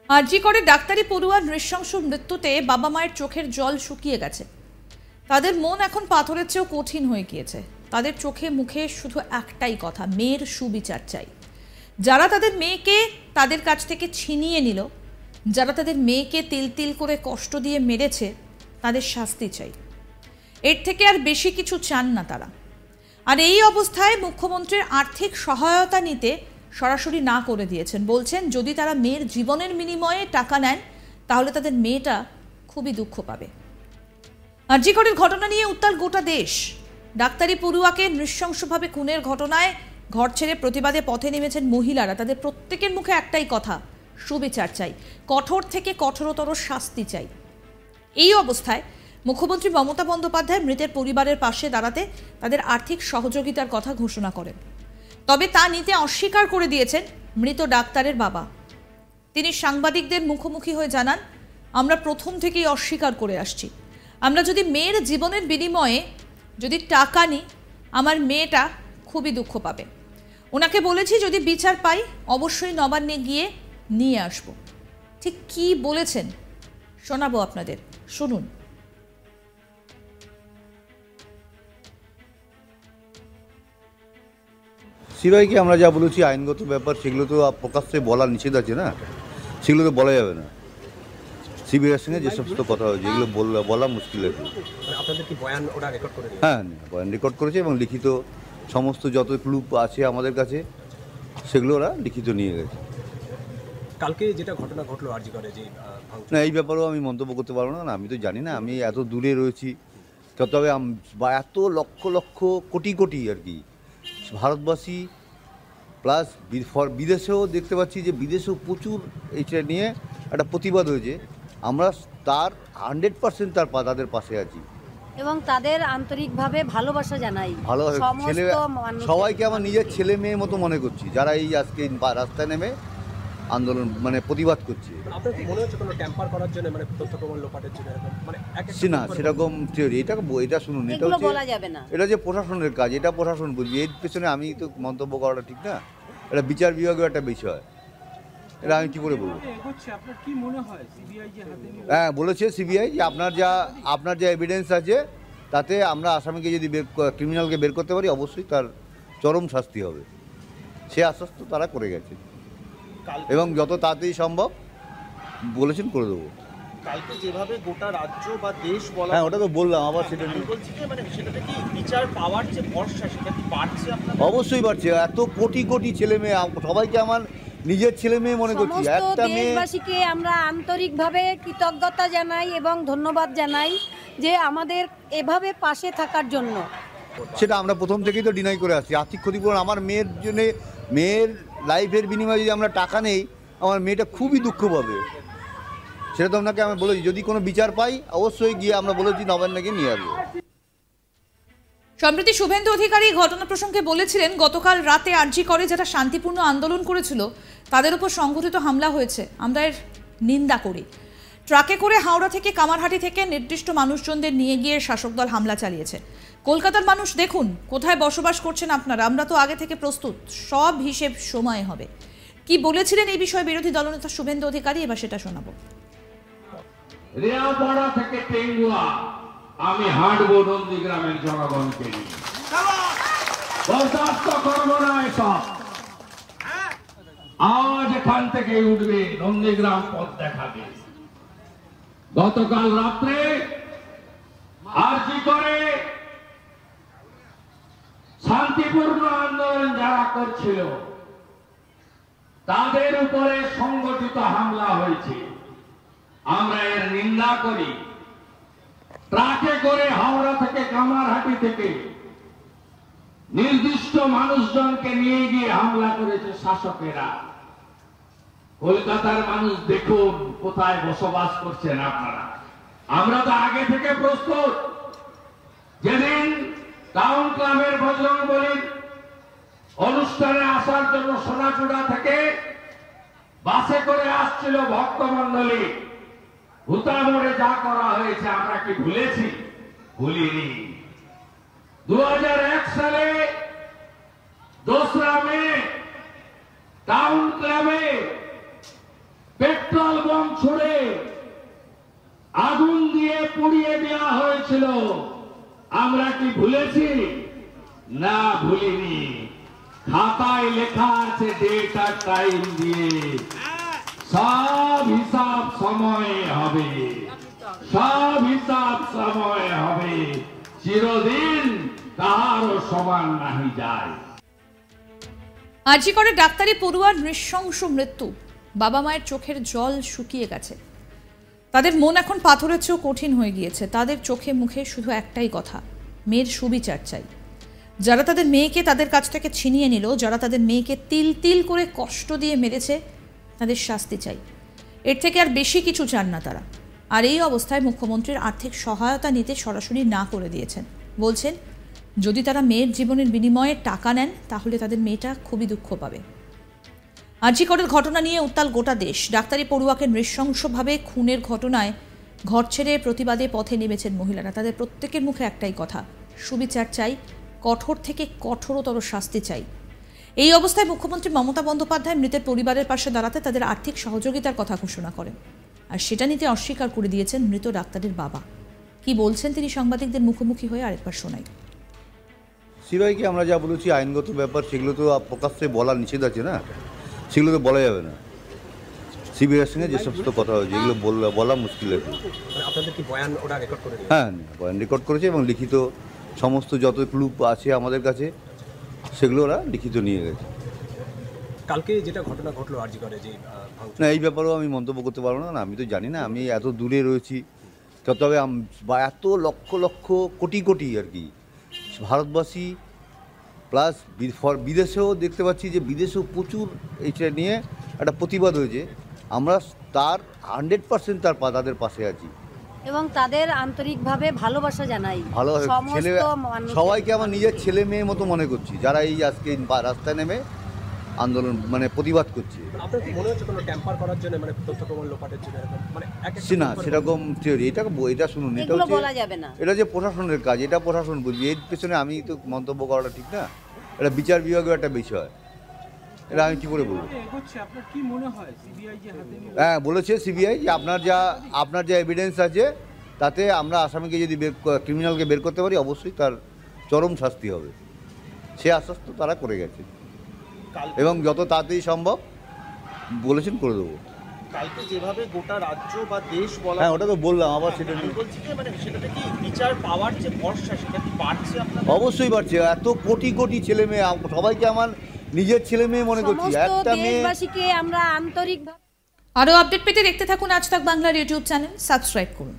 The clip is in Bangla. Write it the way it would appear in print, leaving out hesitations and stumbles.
আরজি করে ডাক্তারি পড়ুয়ার নৃশংস মৃত্যুতে বাবা মায়ের চোখের জল শুকিয়ে গেছে। তাদের মন এখন পাথরের চেয়েও কঠিন হয়ে গিয়েছে। তাদের চোখে মুখে শুধু একটাই কথা, মেয়ের সুবিচার চাই। যারা তাদের মেয়েকে তাদের কাছ থেকে ছিনিয়ে নিল, যারা তাদের মেয়েকে তিল তিল করে কষ্ট দিয়ে মেরেছে, তাদের শাস্তি চাই। এর থেকে আর বেশি কিছু চান না তারা। আর এই অবস্থায় মুখ্যমন্ত্রীর আর্থিক সহায়তা নিতে সরাসরি না করে দিয়েছেন। বলছেন যদি তারা মেয়ের জীবনের বিনিময়ে টাকা নেন তাহলে তাদের মেয়েটা খুবই দুঃখ পাবে। আরজি করের ঘটনা নিয়ে উত্তাল গোটা দেশ। ডাক্তারি পড়ুয়াকে নৃশংসভাবে খুনের ঘটনায় ঘর ছেড়ে প্রতিবাদে পথে নেমেছেন মহিলারা। তাদের প্রত্যেকের মুখে একটাই কথা, সুবিচার চাই, কঠোর থেকে কঠোরতর শাস্তি চাই। এই অবস্থায় মুখ্যমন্ত্রী মমতা বন্দ্যোপাধ্যায় মৃতের পরিবারের পাশে দাঁড়াতে তাদের আর্থিক সহযোগিতার কথা ঘোষণা করেন। তবে তা নিতে অস্বীকার করে দিয়েছেন মৃত ডাক্তারের বাবা। তিনি সাংবাদিকদের মুখোমুখি হয়ে জানান, আমরা প্রথম থেকেই অস্বীকার করে আসছি। আমরা যদি মেয়ের জীবনের বিনিময়ে যদি টাকা নিই, আমার মেয়েটা খুবই দুঃখ পাবে। ওনাকে বলেছি যদি বিচার পাই অবশ্যই নবান্নে গিয়ে নিয়ে আসব। ঠিক কি বলেছেন শোনাবো আপনাদের, শুনুন। সিবিআইকে আমরা যা বলেছি আইনগত ব্যাপার, সেগুলো তো প্রকাশ্যে বলা নিষেধ আছে না, সেগুলো তো বলা যাবে না। সিবিআইয়ের সঙ্গে যে সমস্ত কথা হয়েছে এগুলো বলা মুশকিল আছে। হ্যাঁ, বয়ান রেকর্ড করেছে এবং লিখিত সমস্ত যত ক্লু আছে আমাদের কাছে সেগুলো ওরা লিখিত নিয়ে গেছে। কালকে যেটা ঘটনা ঘটলো আরজি করে যে না, এই ব্যাপারেও আমি মন্তব্য করতে পারবো না, আমি তো জানি না, আমি এত দূরে রয়েছি। তবে এত লক্ষ লক্ষ কোটি কোটি আর কি ভারতবাসী প্লাস বিদেশেও দেখতে পাচ্ছি যে বিদেশেও প্রচুর এইটা নিয়ে একটা প্রতিবাদ হয়েছে। আমরা তার 100% তাদের পাশে আছি এবং তাদের আন্তরিকভাবে ভালোবাসা জানাই। ছেলে সবাইকে আমার নিজের ছেলে মেয়ে মতো মনে করছি, যারা এই আজকে রাস্তায় নেমে আন্দোলন প্রতিবাদ করছে। না, সেরকম থিওরি এটা শুনুন, এটা যে প্রশাসনের কাজ, এটা প্রশাসন বুঝবে। এর পেছনে আমি তো মন্তব্য করাটা ঠিক না, এটা বিচার বিভাগের একটা বিষয়, এটা আমি কি করে বলবো। হ্যাঁ, বলেছে সিবিআই যে আপনার যা এভিডেন্স আছে তাতে আমরা আসামিকে যদি ক্রিমিনালকে বের করতে পারি অবশ্যই তার চরম শাস্তি হবে। সে আশ্বাস তো তারা করে গেছে এবং যত তাড়াতাড়ি সম্ভব বলেছেন করে দেবো। কালকে যেভাবে গোটা রাজ্য বা দেশ বলা, হ্যাঁ ওটা তো বললাম, আবার সেটা বলছি যে সেটাতে কি বিচার পাওয়ার যে ভরসা সেটা কি বাড়ছে? অবশ্যই বাড়ছে। এত কোটি কোটি ছেলে মেয়ে, সবাইকে আমার নিজের ছেলে মেয়ে মনে করছি। একটা দেশবাসীকে আমরা আন্তরিকভাবে কৃতজ্ঞতা জানাই এবং ধন্যবাদ জানাই যে আমাদের এভাবে পাশে থাকার জন্য। সেটা আমরা প্রথম থেকেই তো ডিনাই করে আসছি। আর্থিক ক্ষতিপূরণ আমার মেয়ের জন্য, মেয়ের লাইফের বিনিময়ে যদি আমরা টাকা নেই, আমার মেয়েটা খুবই দুঃখ পাবে। সেটা তো আপনাকে আমি বলেছি, যদি কোনো বিচার পাই অবশ্যই গিয়ে আমরা বলেছি নবান্নে গিয়ে নিয়ে আসবো। সম্প্রতি শুভেন্দু অধিকারী ঘটনা প্রসঙ্গে বলেছিলেন, গতকাল রাতে আরজি করে যারা শান্তিপূর্ণ আন্দোলন করেছিল তাদের উপর সংঘটিত হামলা হয়েছে, আমরা এর নিন্দা করি। ট্রাকে করে হাওড়া থেকে কামারহাটি থেকে নির্দিষ্ট মানুষজনদের নিয়ে গিয়ে শাসক দল হামলা চালিয়েছে। কলকাতার মানুষ দেখুন কোথায় বসবাস করছেন আপনারা, আমরা তো আগে থেকে প্রস্তুত, সব হিসেব সময় হবে। কি বলেছিলেন এই বিষয়ে বিরোধী দলনেতা শুভেন্দু অধিকারী, এবার সেটা শোনাবো। রেয়াপাড়া থেকে টেঙ্গুয়া আমি হাঁটবো নন্দীগ্রামের জনগণকে নিয়ে, বরদাস্ত করবো না এসব। আজ এখান থেকে উঠবে, নন্দীগ্রাম পথ দেখাবে। গতকাল রাত্রে আরজি করে শান্তিপূর্ণ আন্দোলন যারা করছিল তাদের উপরে সংগঠিত হামলা হয়েছে, আমরা এর নিন্দা করি। ট্রাকে করে হাওড়া থেকে কামারহাটি থেকে নির্দিষ্ট মানুষজনকে নিয়ে গিয়ে হামলা করেছে শাসকেরা। কলকাতার মানুষ দেখুন কোথায় বসবাস করছেন আপনারা। আমরা তো আগে থেকে প্রস্তুত। যেদিন টাউন ক্লাবের বজরংবলীর অনুষ্ঠানে আসার জন্য সোনাচূড়া থেকে বাসে করে আসছিল ভক্তমন্ডলী, ভূতামোড়ে যা করা হয়েছে আমরা কি ভুলেছি? ভুলিনি। 2001 সালে 2রা মে টাউন ক্লাবে পেট্রোল বোম ছুড়ে আগুন দিয়ে পুড়িয়ে দেওয়া হয়েছিল। আমরা কি ভুলেছি? না, ভুলিনি। খাতায় লেখা আছে ডেট আর টাইম দিয়ে। সব হিসাব সময়ে হবে, সব হিসাব সময়ে হবে। চিরদিন কাহারও সমান নাহি যায়। আরজি করে ডাক্তারি পড়ুয়ার নৃশংস মৃত্যু, বাবা মায়ের চোখের জল শুকিয়ে গেছে। তাদের মন এখন পাথরের চেয়েও কঠিন হয়ে গিয়েছে। তাদের চোখে মুখে শুধু একটাই কথা, মেয়ের সুবিচার চাই। যারা তাদের মেয়েকে তাদের কাছ থেকে ছিনিয়ে নিল, যারা তাদের মেয়েকে তিল তিল করে কষ্ট দিয়ে মেরেছে, তাদের শাস্তি চাই। এর থেকে আর বেশি কিছু চান না তারা। আর এই অবস্থায় মুখ্যমন্ত্রীর আর্থিক সহায়তা নিতে সরাসরি না করে দিয়েছেন। বলছেন যদি তারা মেয়ের জীবনের বিনিময়ে টাকা নেন তাহলে তাদের মেয়েটা খুবই দুঃখ পাবে। আরজি করের ঘটনা নিয়ে উত্তাল গোটা দেশ। ডাক্তারি পড়ুয়াকে নৃশংসভাবে খুনের ঘটনায় ঘর ছেড়ে প্রতিবাদে পথে নেমেছেন মহিলারা। তাদের প্রত্যেকের মুখে একটাই কথা, সুবিচার চাই, কঠোর থেকে কঠোরতর শাস্তি চাই। এই অবস্থায় মুখ্যমন্ত্রী মমতা বন্দ্যোপাধ্যায় মৃতের পরিবারের পাশে দাঁড়াতে তাদের আর্থিক সহযোগিতার কথা ঘোষণা করেন। আর সেটা নিতে অস্বীকার করে দিয়েছেন মৃত ডাক্তারের বাবা। কি বলছেন তিনি সাংবাদিকদের মুখোমুখি হয়ে, আরেকবার শোনাই। সিবিআইকে আমরা যা বলেছি আইনগত ব্যাপার, সেগুলো তো প্রকাশ্যে বলার নিষেধ আছে না, সেগুলো তো বলা যাবে না। সিবিআইয়ের সঙ্গে যে সমস্ত কথা হয়েছে এগুলো বলা মুশকিল আছে। আপনাদের কি বয়ান ওরা রেকর্ড করে দিয়েছে? হ্যাঁ, বয়ান রেকর্ড করেছে এবং লিখিত সমস্ত যত ক্লু আছে আমাদের কাছে সেগুলো ওরা লিখিত নিয়ে গেছে। কালকে যেটা ঘটনা ঘটলো আরজি করে যে না, এই ব্যাপারেও আমি মন্তব্য করতে পারবো না, আমি তো জানি না, আমি এত দূরে রয়েছি। তবে এত লক্ষ লক্ষ কোটি কোটি আর কি ভারতবাসী প্লাস বিদেশেও দেখতে পাচ্ছি যে বিদেশেও প্রচুর এইটা নিয়ে একটা প্রতিবাদ হয়েছে। আমরা তার 100% তাদের পাশে আছি এবং তাদের আন্তরিকভাবে ভালোবাসা জানাই। ভালো ছেলে সবাইকে আমার নিজের ছেলে মেয়ের মতো মনে করছি, যারা এই আজকে রাস্তায় নেমে আন্দোলন প্রতিবাদ করছে। আপনার কি মনে হচ্ছে কোনো ট্যাম্পার করার জন্য, তথ্য প্রমাণ লোপাটের জন্য না, সেরকম থিওরি এটা শুনুন, এটা হচ্ছে বলা যাবে না। এটা যে প্রশাসনের কাজ, এটা প্রশাসন বুঝবে। এর পেছনে আমি তো মন্তব্য করাটা ঠিক না, এটা বিচার বিভাগের একটা বিষয়। এটা আমি কি করে বলবো? হ্যাঁ, বলেছে সিবিআই যে আপনার যা এভিডেন্স আছে তাতে আমরা আসামিকে যদি ক্রিমিনালকে বের করতে পারি অবশ্যই তার চরম শাস্তি হবে। সে আশ্বাস তো তারা করে গেছে এবং যত তাড়াতাড়ি সম্ভব বলেছেন করে দেবো। কালকে যেভাবে গোটা রাজ্য বা দেশ বলা, হ্যাঁ ওটা তো বললাম, আবার সেটা আমি বলছি যে সেটাতে কি বিচার পাওয়ার যে ভরসা সেটা কি বাড়ছে আপনার? অবশ্যই বাড়ছে। এত কোটি কোটি ছেলে মেয়ে, সবাইকে আমার নিজের ছেলে মেয়ে মনে করছি। একটা মেয়ে, দেশবাসীকে আমরা আন্তরিকভাবে। আরও আপডেট পেতে দেখতে থাকুন আজ তাক বাংলার ইউটিউব চ্যানেল, সাবস্ক্রাইব করুন।